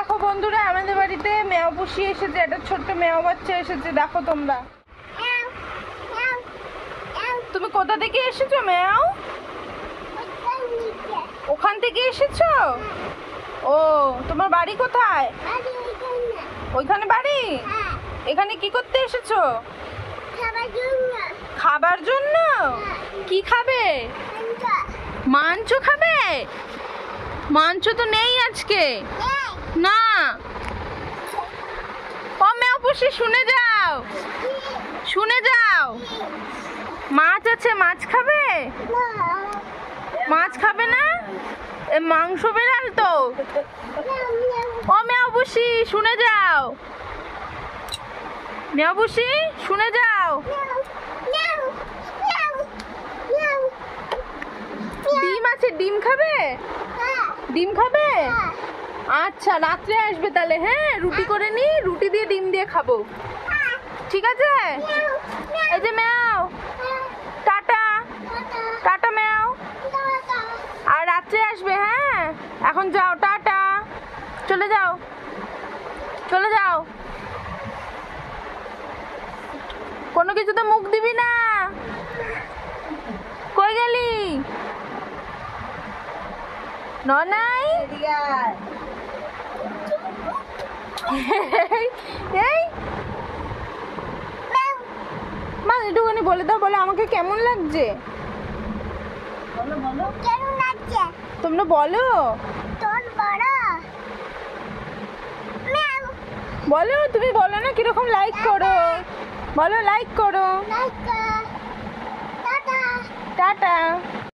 দেখো বন্ধুরা, আমাদের বাড়িতে মেয়া পুষি এসেছে, একটা ছোট্ট মেয়া বাচ্চা এসেছে। দেখো তোমরা, তুমি কোথা থেকে এসেছো মেয়াও? ওখান থেকে এসেছো? ও, তোমার বাড়ি কোথায়? ওইখানে বাড়ি? এখানে কি করতে এসেছো? খাবার জন্য? কি খাবে? মাংস খাবে? মাংস তো নেই আজকে। না, ও মেয়া পুষি শুনে যাও, শুনে যাও, মাছ আছে, মাছ খাবে? মাছ খাবে না? মাংস বেড়াল তো। ও মেয়া পুষি শুনে যাও, মেয়া পুষি শুনে যাও। ডিম আছে, ডিম খাবে? ডিম খাবে? আচ্ছা, রাত্রে আসবে তাহলে। হ্যাঁ, রুটি করে নি, রুটি দিয়ে ডিম দিয়ে খাবো। ঠিক আছে? এই যে ম্যাও, টাটা টাটা ম্যাও। আর রাত্রে আসবে। হ্যাঁ, এখন যাও, টাটা, চলে যাও, চলে যাও। কোনো কিছুতে মুখ দিবি না। কই গেলি ননাই? এই মা, একটুখানি বলে দাও, বলে আমাকে কেমন লাগছে? তোমরা বলো, বলো, তুমি বলো না কিরকম লাইক করো, বলো লাইক করো। টাটা।